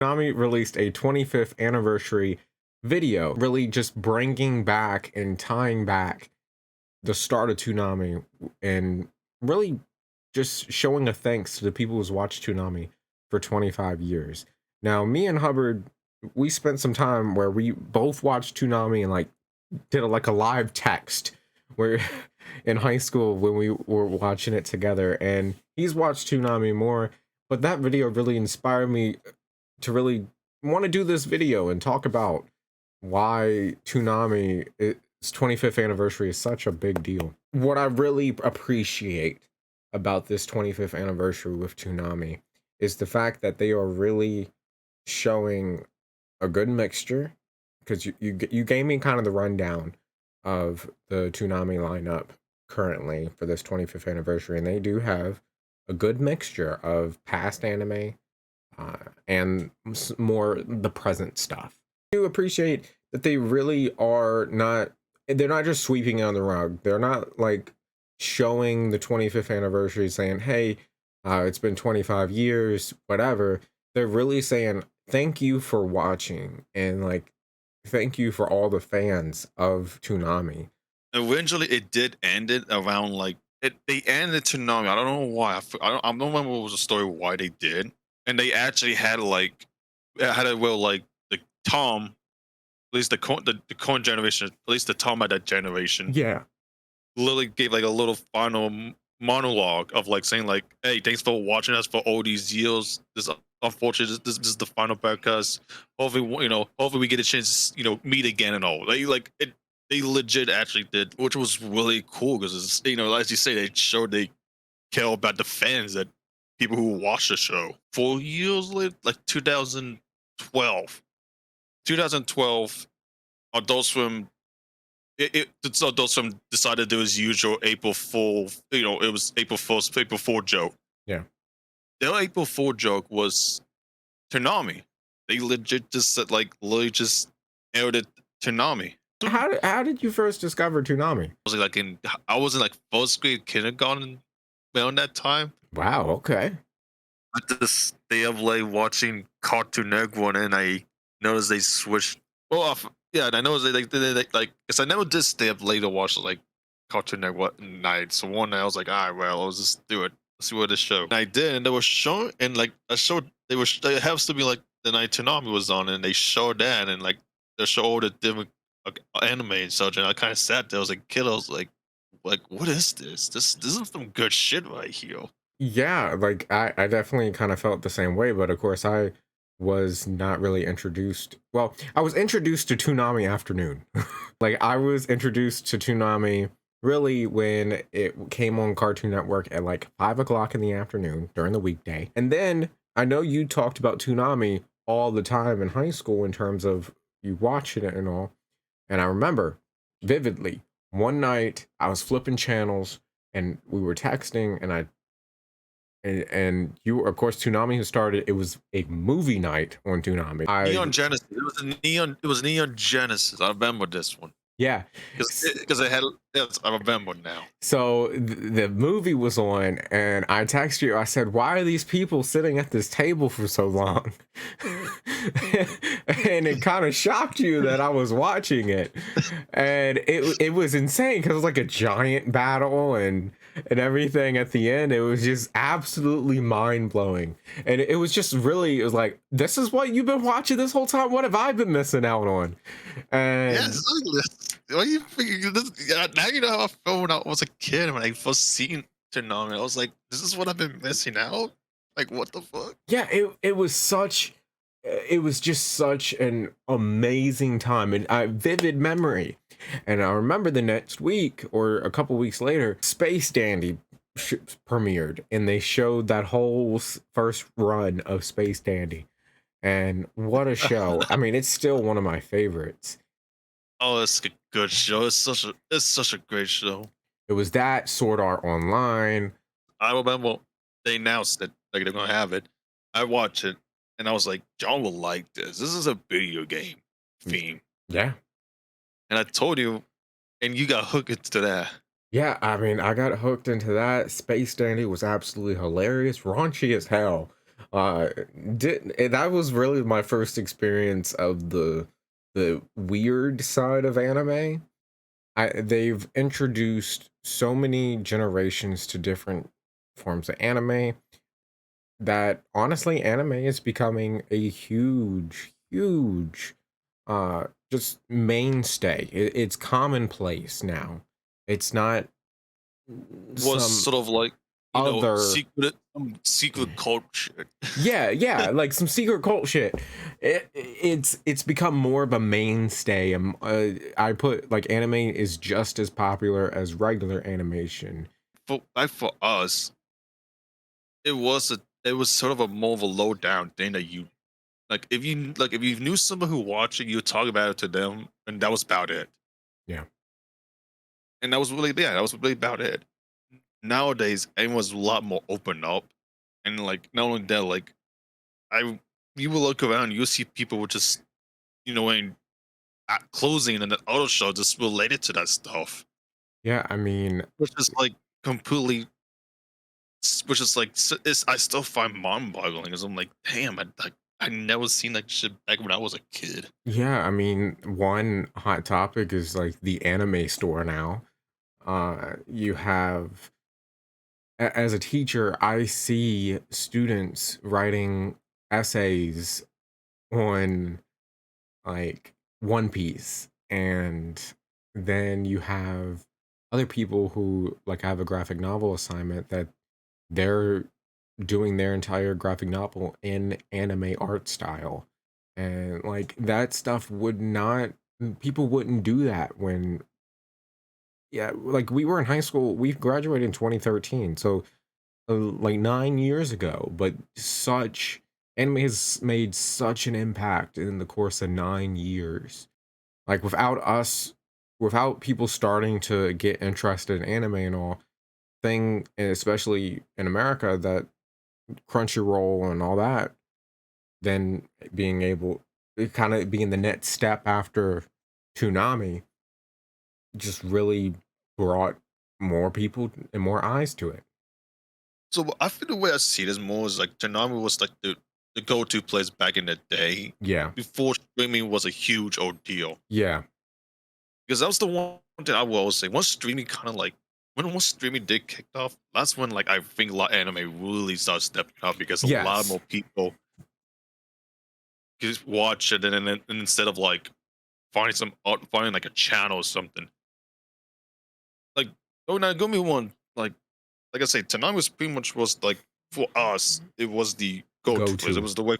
Toonami released a 25th anniversary video, really just bringing back and tying back the start of Toonami and really just showing a thanks to the people who's watched Toonami for 25 years. Now, me and Hubbard, we spent some time where we both watched Toonami and like did like a live text where in high school when we were watching it together, and he's watched Toonami more, but that video really inspired me to really want to do this video and talk about why Toonami its 25th anniversary is such a big deal. What I really appreciate about this 25th anniversary with Toonami is the fact that they are really showing a good mixture, because you gave me kind of the rundown of the Toonami lineup currently for this 25th anniversary, and they do have a good mixture of past anime and more the present stuff. I do appreciate that they really are not, they're not just sweeping it on the rug. They're not like showing the 25th anniversary saying, hey, it's been 25 years, whatever. They're really saying thank you for watching, and like thank you for all the fans of Toonami. Eventually, it did end it around like they ended Toonami. I don't know why. I don't remember what was the story why they did. And they actually had like had a well like the Tom, at least the current generation, at least the Tom of that generation, Yeah. literally gave like a little final monologue of like saying like, "Hey, thanks for watching us for all these years. This unfortunately, this is the final podcast. Hopefully, hopefully we get a chance to meet again and all." Like it, they legit actually did, which was really cool because it's as you say, they showed they care about the fans, that people who watch the show. 4 years later, like 2012, Adult Swim so Adult Swim decided to do his usual April Fool. It was April Fool joke. Yeah. Their April Fool joke was Toonami. They legit just said like literally just aired it Toonami. How did you first discover Toonami? I was in like first grade kindergarten around that time. Wow, okay. At this day of like watching Cartoon Network, and I noticed they switched. Well, yeah, and I noticed like because I never did stay up late to watch like Cartoon Network night. So one night I was like, all right, well, let's just do it. Let's see what this show. And I did, and they were showing, and like a show they have to be like the night Toonami was on, and they showed that, and like they showed all the different anime and such. And I kind of sat there, I was like, kid, I was like, what is this? This is some good shit right here. Yeah, like I definitely kind of felt the same way, but of course I was not really introduced. Well, I was introduced to Toonami Afternoon. Like I was introduced to Toonami really when it came on Cartoon Network at like 5 o'clock in the afternoon during the weekday. And then I know you talked about Toonami all the time in high school in terms of you watching it and all. And I remember vividly one night I was flipping channels and we were texting, and you, of course, Toonami who started, it was a movie night on Toonami. Neon Genesis. It was Neon Genesis. I remember this one Yeah. because it had. Yes, I remember now. So the movie was on, and I texted you. I said, "Why are these people sitting at this table for so long?" And it kind of shocked you that I was watching it, and it was insane because it was like a giant battle and everything at the end. It was just absolutely mind blowing, and it was just really, it was like, this is what you've been watching this whole time. What have I been missing out on? And Yeah, exactly. Why you figure this? Yeah, now you know how I felt when I was a kid when I first seen Toonami. I was like, "This is what I've been missing out." Like, what the fuck? yeah, it was such, it was just such an amazing time and a vivid memory. And I remember the next week or a couple weeks later, Space Dandy premiered, and they showed that whole first run of Space Dandy. And what a show. I mean, it's still one of my favorites. Oh, it's a good show. It's such a great show. It was that Sword Art Online. I remember they announced that like they're gonna have it. I watched it and I was like, John will like this. This is a video game theme. Yeah. And I told you, and you got hooked into that. Yeah, I mean, I got hooked into that. Space Dandy was absolutely hilarious, raunchy as hell. uh that was really my first experience of the weird side of anime. They've introduced so many generations to different forms of anime that honestly anime is becoming a huge just mainstay. It's commonplace now. It's not Was some sort of like, other. secret cult shit. Yeah, like some secret cult shit. It's become more of a mainstay. I put like anime is just as popular as regular animation. For us, it was sort of a more of a low down thing that you if you knew someone who watched it, you would talk about it to them, and that was about it. Yeah. And that was really yeah, that was really about it. Nowadays, everyone's a lot more open up, and like not only that, like I you will look around, you'll see people with just wearing clothing and the auto show just related to that stuff, Yeah, I mean, which is like completely, which is like it's I still find mind boggling because I'm like, damn, I never seen that shit back when I was a kid. yeah, I mean, one hot topic is like the anime store now. You have as a teacher, I see students writing essays on like One Piece, and then you have other people who like have a graphic novel assignment that they're doing their entire graphic novel in anime art style. And like that stuff would not, people wouldn't do that when, yeah, like we were in high school, we graduated in 2013. So like 9 years ago, but such anime has made such an impact in the course of 9 years. Like without people starting to get interested in anime and all thing, and especially in America, that Crunchyroll and all that, then being able, it kind of being the next step after Toonami, just really brought more people and more eyes to it. So I feel the way I see it is more is like Toonami was like the go to place back in the day Yeah, before streaming was a huge ordeal. yeah, Because that was the one thing I will always say. Once streaming kind of like once streaming did kicked off, that's when like I think a lot of anime really started stepping up because a lot yes, more people just watch it and instead of like finding like a channel or something. Like oh now go me one like I say, Tanami was pretty much was like for us, it was the go go-to place. It to. was the way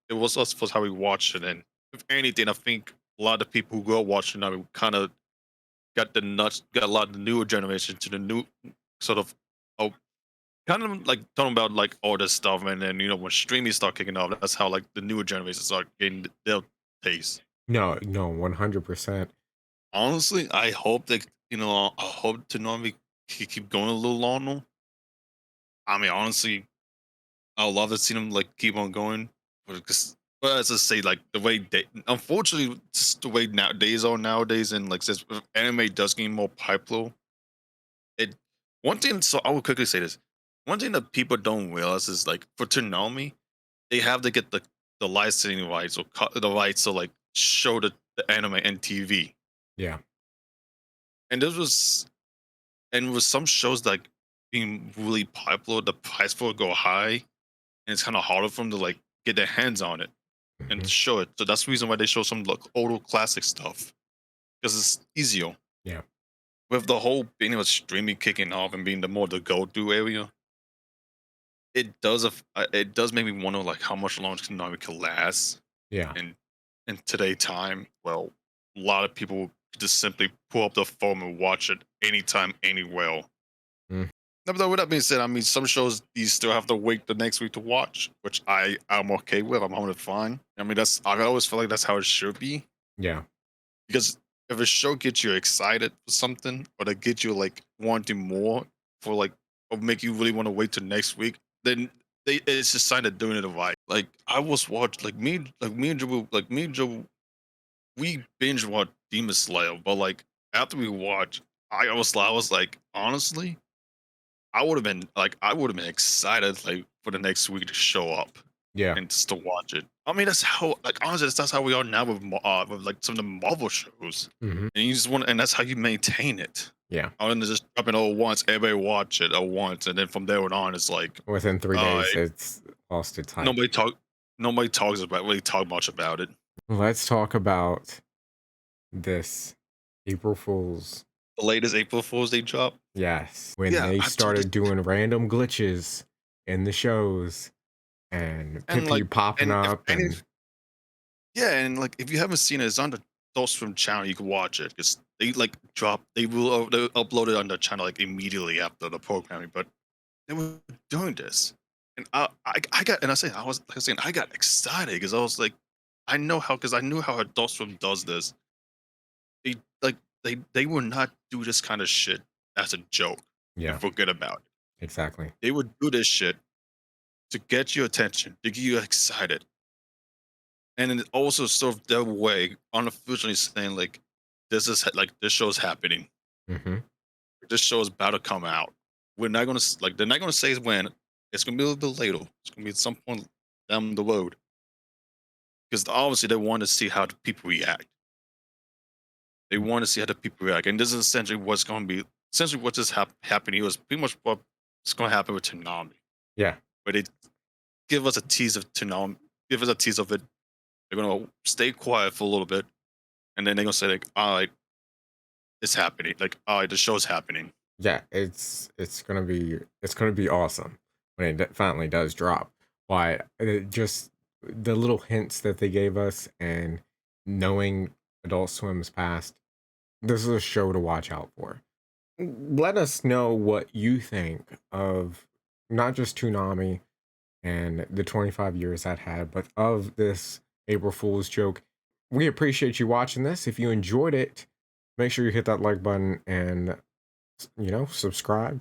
it was us for how we watched it. And if anything, I think a lot of people who grew up watching Tanami kind of got a lot of the newer generation to the new sort of oh kind of like talking about like all this stuff. And then when streaming started kicking off, that's how like the newer generation started getting their taste. No, no, 100%. Honestly, I hope that I hope Tanami keep going a little longer. I mean, honestly, I would love to see them like keep on going, but as I say, like the way they, unfortunately, just the way nowadays are nowadays, and like since anime does gain more popular, it one thing. So I will quickly say this: one thing that people don't realize is like for Toonami, they have to get the licensing rights or the rights to like show the anime and TV, Yeah. and this was and with some shows like being really popular, the price for it go high, and it's kind of harder for them to like get their hands on it and Mhm. show it. So that's the reason why they show some like old classic stuff because it's easier. Yeah. With the whole being of streaming kicking off and being the more the go-to area, it does make me wonder like how much longer Konami can last Yeah. in today time. Well, a lot of people just simply pull up the phone and watch it anytime, anywhere. Mm. Now, but with that being said, I mean some shows you still have to wait the next week to watch, which I'm okay with. I'm home to fine. I mean I always feel like that's how it should be. Yeah. Because if a show gets you excited for something, or that gets you like wanting more for like, or make you really want to wait till next week, then it's just sign of doing it right. Like I was watched me and Joe we binge watched Demon Slayer, but like after we watched, I was like honestly, I would have been excited like for the next week to show up. Yeah. and just to watch it. I mean, that's how, like, honestly, that's how we are now with like some of the Marvel shows, Hmm. and you just want, and that's how you maintain it. Yeah. Other than just dropping it all once, everybody watch it at once, and then from there on, it's like, Within 3 days, uh, it's lost its hype. nobody talk, nobody talks about really talk much about it. Let's talk about this April Fool's. The latest April Fools they drop, Yes, when yeah, they I told this, started doing random glitches in the shows and and Pippi like, popping and if up any, and yeah, and like if you haven't seen it, it's on the Adult Swim channel. You can watch it because they like drop. They upload it on the channel like immediately after the programming. But they were doing this, and I got, and I say I was like I was saying I got excited because I was like, I know how, because I knew how Adult Swim does this. They like they will not do this kind of shit as a joke and yeah, forget about it. exactly. They would do this shit to get your attention, to get you excited, and then also sort of their way unofficially saying like, this is like this show's happening, Hmm. this show is about to come out. We're not gonna like, they're not gonna say when. It's gonna be a little bit later. It's gonna be at some point down the road, because obviously they want to see how the people react. They want to see how the people react, and this is essentially what's going to be, essentially what just happening. It was pretty much what's going to happen with Toonami, Yeah, where they give us a tease of Toonami, give us a tease of it. They're gonna stay quiet for a little bit, and then they're gonna say like, "All right, it's happening." Like, "All right, the show's happening." yeah. It's gonna be awesome when it finally does drop. Why? Just the little hints that they gave us and knowing Adult Swim's past, this is a show to watch out for. Let us know what you think of not just Toonami and the 25 years that had, but of this April Fool's joke. We appreciate you watching this. If you enjoyed it, make sure you hit that like button and, subscribe.